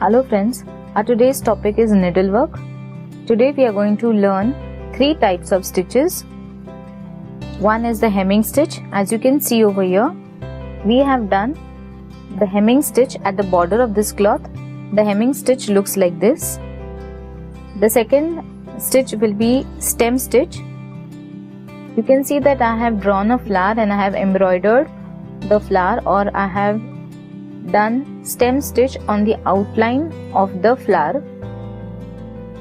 Hello friends, our today's topic is needlework. Today we are going to learn 3 types of stitches. One is the hemming stitch. As you can see over here, we have done the hemming stitch at the border of this cloth. The hemming stitch looks like this. The second stitch will be stem stitch. You can see that I have drawn a flower and I have embroidered the flower, or I have done stem stitch on the outline of the flower.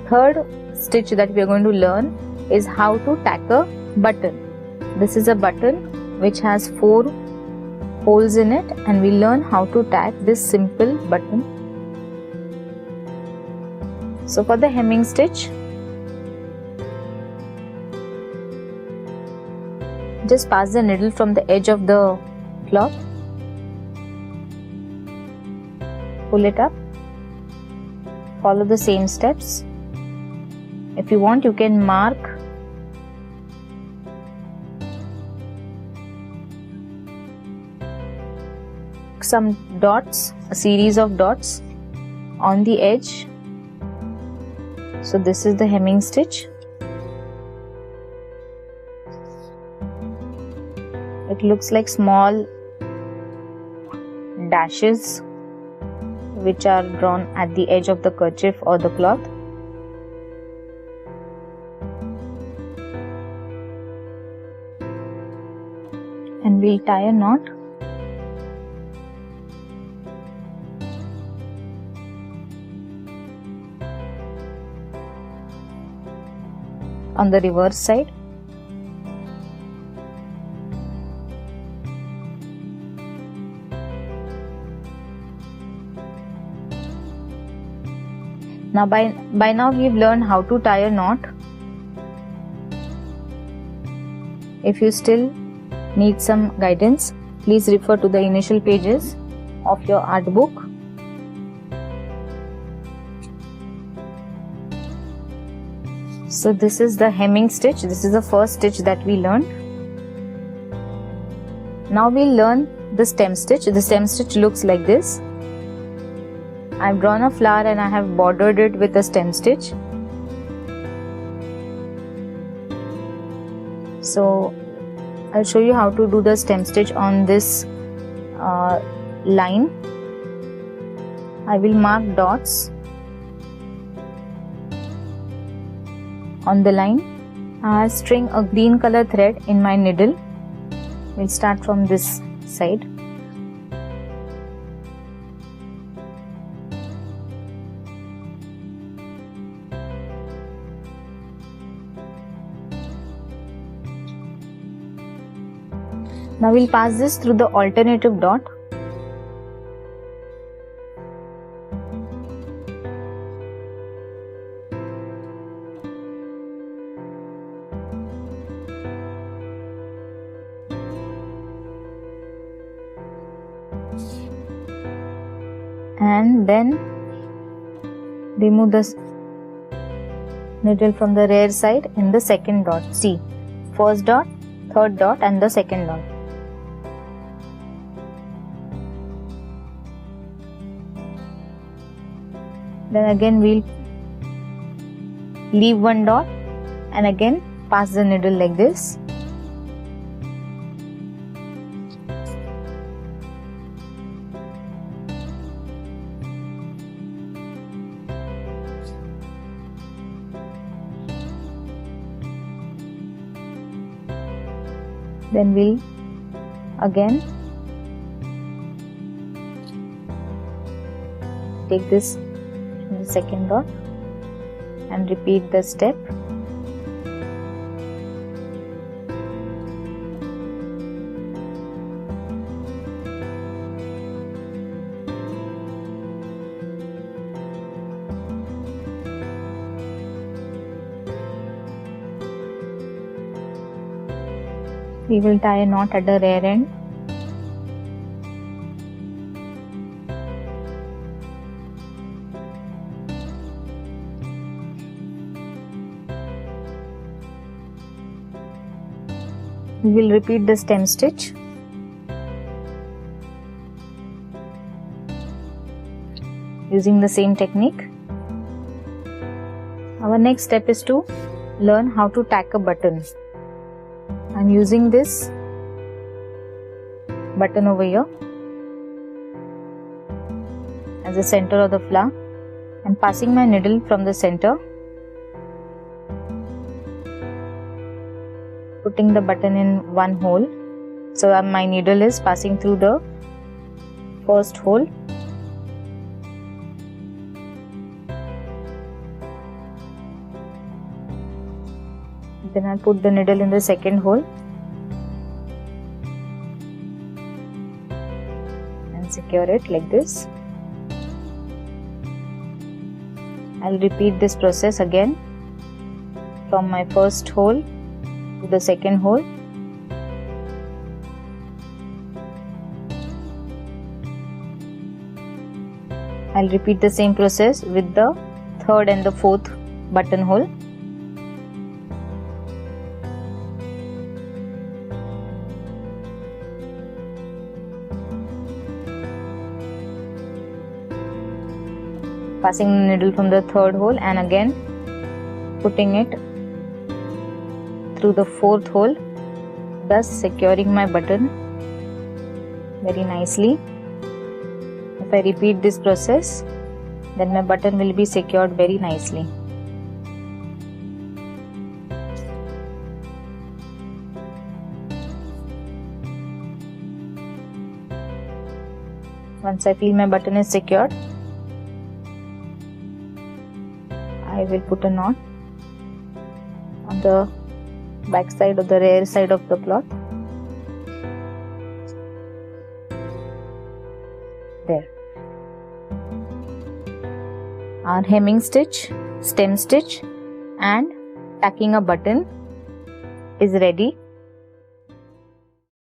Third stitch that we are going to learn is how to tack a button. This is a button which has 4 holes in it, and we learn how to tack this simple button. So for the hemming stitch, just pass the needle from the edge of the cloth, pull it up, follow the same steps. If you want, you can mark some dots, a series of dots on the edge. So this is the hemming stitch. It looks like small dashes which are drawn at the edge of the kerchief or the cloth. And we'll tie a knot. On the reverse side. Now by now we've learned how to tie a knot. If you still need some guidance, please refer to the initial pages of your art book. So this is the hemming stitch. This is the first stitch that we learned. Now we'll learn the stem stitch. The stem stitch looks like this. I've drawn a flower and I have bordered it with a stem stitch. So I'll show you how to do the stem stitch on this line. I will mark dots on the line. I'll string a green color thread in my needle. We'll start from this side. Now we'll pass this through the alternative dot. And then remove the needle from the rear side in the second dot. See, first dot, third dot and the second dot. Then again we'll leave one dot and again pass the needle like this. Then we'll again take this from the second dot and repeat the step. We will tie a knot at the rear end. We will repeat the stem stitch. using the same technique. Our next step is to learn how to tack a button. I'm using this button over here as the center of the flower. I'm passing my needle from the center, putting the button in one hole. So my needle is passing through the first hole. Then I'll put the needle in the second hole and secure it like this. I'll repeat this process again from my first hole to the second hole. I'll repeat the same process with the third and the fourth buttonhole. Passing the needle from the third hole and again putting it through the fourth hole, thus securing my button very nicely. If I repeat this process, then my button will be secured very nicely. Once I feel my button is secured, I will put a knot on the back side or the rear side of the cloth. There. Our hemming stitch, stem stitch and tacking a button is ready.